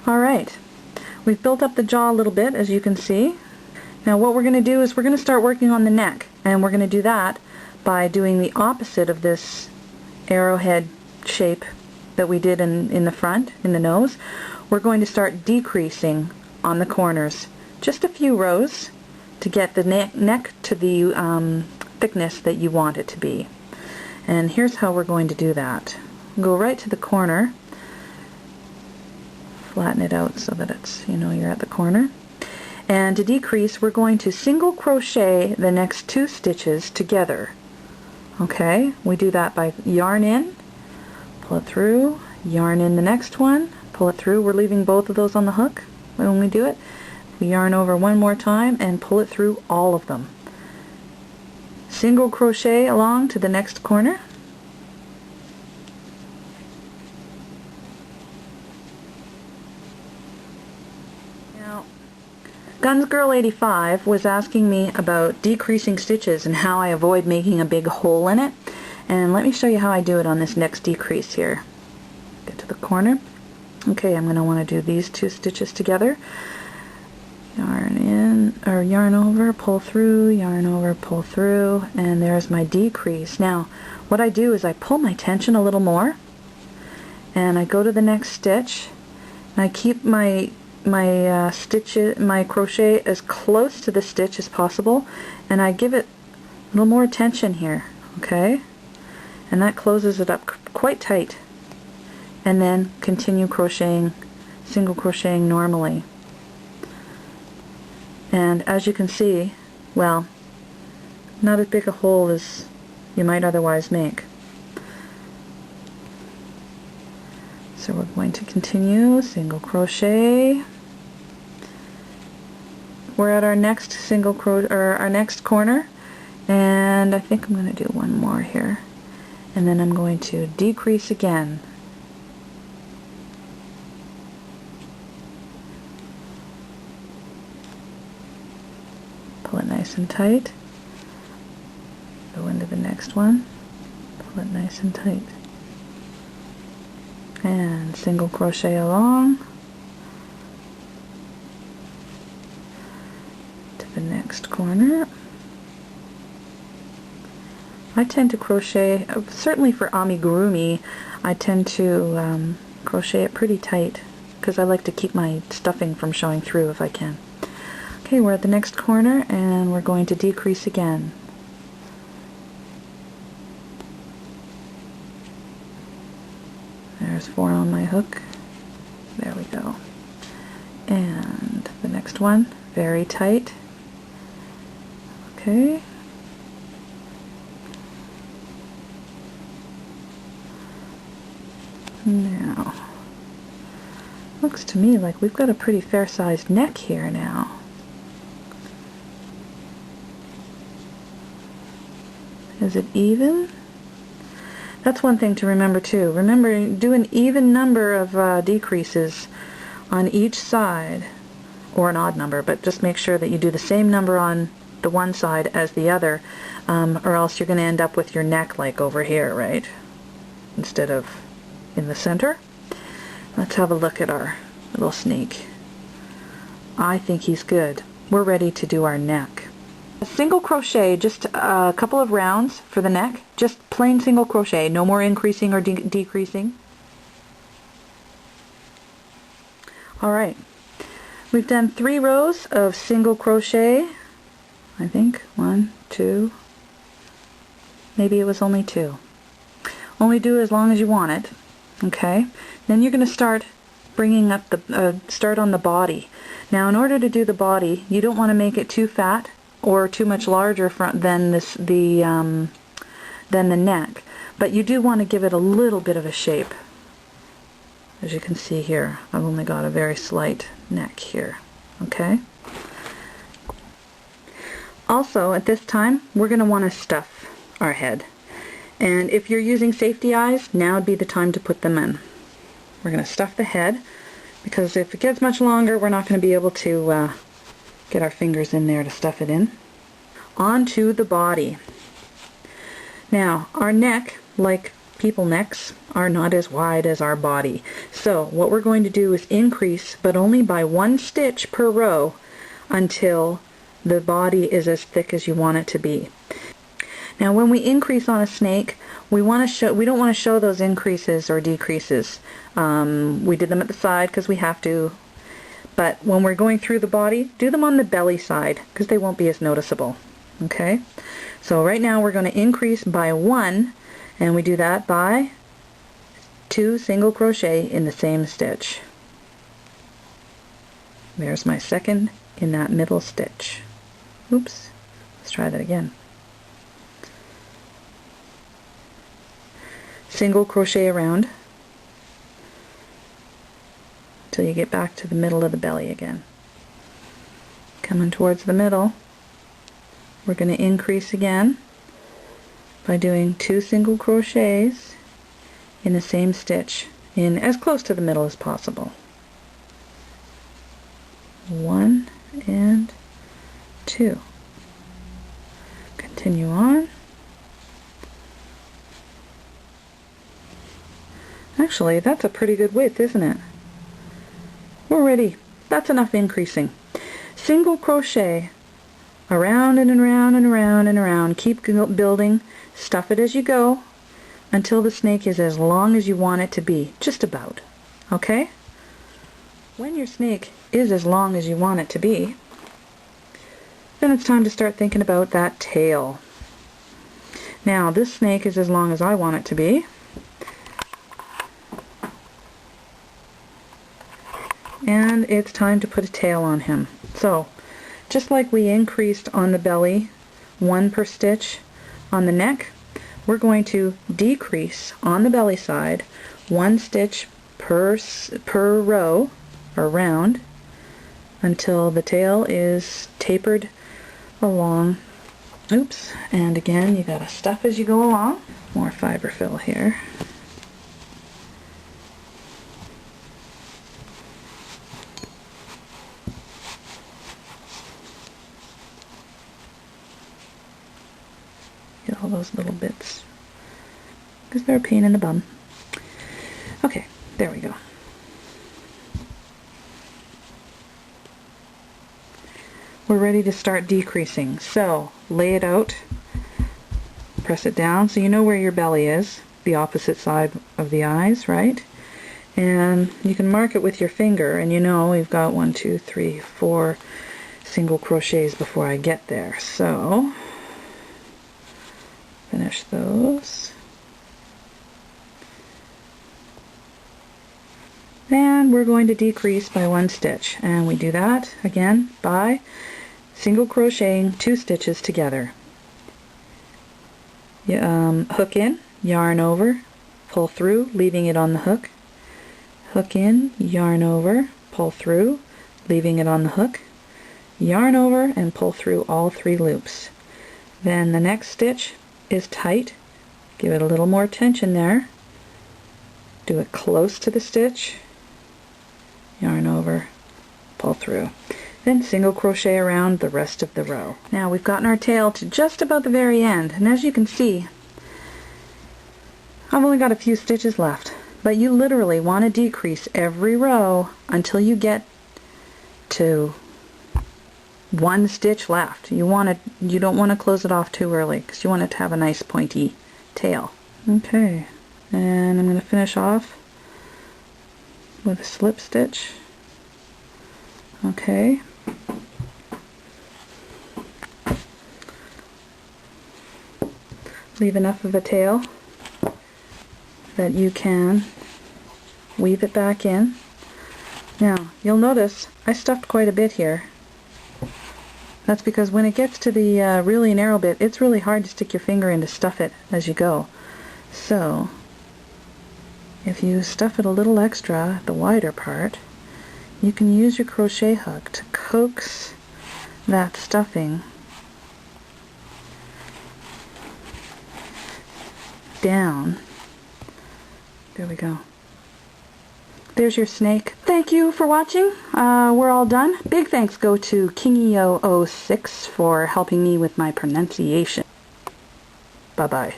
Alright, we've built up the jaw a little bit, as you can see. Now what we're going to do is we're going to start working on the neck, and we're going to do that by doing the opposite of this arrowhead shape that we did in the front, in the nose. We're going to start decreasing on the corners, just a few rows, to get the neck to the thickness that you want it to be. And here's how we're going to do that. Go right to the corner, flatten it out so that it's, you're at the corner. And to decrease, we're going to single crochet the next 2 stitches together. Okay, we do that by yarn in, pull it through, yarn in the next one, pull it through. We're leaving both of those on the hook when we do it. We yarn over one more time and pull it through all of them. Single crochet along to the next corner. Now, Guns Girl 85 was asking me about decreasing stitches and how I avoid making a big hole in it. And let me show you how I do it on this next decrease here. Get to the corner. Okay, I'm going to want to do these 2 stitches together. Yarn in, or yarn over, pull through, yarn over, pull through, and there's my decrease. Now, what I do is I pull my tension a little more, and I go to the next stitch, and I keep my crochet as close to the stitch as possible, and I give it a little more tension here, okay? And that closes it up quite tight. And then continue crocheting, single crocheting normally. And as you can see, well, not as big a hole as you might otherwise make. So we're going to continue single crochet. We're at our next our next corner, and I think I'm going to do one more here, and then I'm going to decrease again. Pull it nice and tight. Go into the next one. Pull it nice and tight. And single crochet along to the next corner. I tend to crochet, certainly for amigurumi, I tend to crochet it pretty tight because I like to keep my stuffing from showing through if I can. Okay, we're at the next corner and we're going to decrease again. There's 4 on my hook. There we go. And the next one, very tight. Okay. Now, looks to me like we've got a pretty fair-sized neck here now. Is it even? That's one thing to remember too. Remember, do an even number of decreases on each side, or an odd number, but just make sure that you do the same number on the one side as the other, or else you're going to end up with your neck like over here, right? Instead of in the center. Let's have a look at our little snake. I think he's good. We're ready to do our neck. A single crochet, just a couple of rounds for the neck, just plain single crochet, no more increasing or decreasing. Alright, we've done 3 rows of single crochet, I think, 1, 2, maybe it was only 2. Only do as long as you want it, okay? Then you're going to start bringing up the, start on the body. Now in order to do the body, you don't want to make it too fat or too much larger than the neck, but you do want to give it a little bit of a shape. As you can see here, I've only got a very slight neck here. Okay. Also, at this time, we're going to want to stuff our head, and if you're using safety eyes, now would be the time to put them in. We're going to stuff the head, because if it gets much longer, we're not going to be able to get our fingers in there to stuff it in. On to the body. Now, our neck, like people necks are not as wide as our body. So what we're going to do is increase, but only by 1 stitch per row until the body is as thick as you want it to be. Now when we increase on a snake, we don't want to show those increases or decreases. We did them at the side because we have to, but when we're going through the body, do them on the belly side because they won't be as noticeable. Okay? So right now we're going to increase by 1, and we do that by 2 single crochet in the same stitch. There's my second in that middle stitch. Oops, let's try that again. Single crochet around until you get back to the middle of the belly again. Coming towards the middle, we're going to increase again by doing 2 single crochets in the same stitch, in as close to the middle as possible. 1 and 2. Continue on. Actually, that's a pretty good width, isn't it? We're ready. That's enough increasing. Single crochet around and around and around and around. Keep building. Stuff it as you go until the snake is as long as you want it to be. Just about. Okay? When your snake is as long as you want it to be, then it's time to start thinking about that tail. Now, this snake is as long as I want it to be. And it's time to put a tail on him. So, just like we increased on the belly 1 per stitch on the neck, we're going to decrease on the belly side 1 stitch per row or round until the tail is tapered along. Oops, and again you gotta stuff as you go along. More fiber fill here. Get all those little bits because they're a pain in the bum. Okay, there we go. We're ready to start decreasing. So lay it out, press it down so you know where your belly is, the opposite side of the eyes, right? And you can mark it with your finger, and you know we've got 1, 2, 3, 4 single crochets before I get there. So finish those. And we're going to decrease by 1 stitch, and we do that again by single crocheting 2 stitches together. Hook in, yarn over, pull through, leaving it on the hook. Hook in, yarn over, pull through, leaving it on the hook. Yarn over and pull through all 3 loops. Then the next stitch is tight. Give it a little more tension there. Do it close to the stitch. Yarn over, pull through. Then single crochet around the rest of the row. Now we've gotten our tail to just about the very end, and as you can see, I've only got a few stitches left, but you literally want to decrease every row until you get to 1 stitch left. You don't want to close it off too early because you want it to have a nice pointy tail. Okay, and I'm going to finish off with a slip stitch. Okay. Leave enough of a tail that you can weave it back in. Now, you'll notice I stuffed quite a bit here. That's because when it gets to the really narrow bit, it's really hard to stick your finger in to stuff it as you go. So, if you stuff it a little extra, the wider part, you can use your crochet hook to coax that stuffing down. There we go. There's your snake. Thank you for watching. We're all done. Big thanks go to Kingio06 for helping me with my pronunciation. Bye-bye.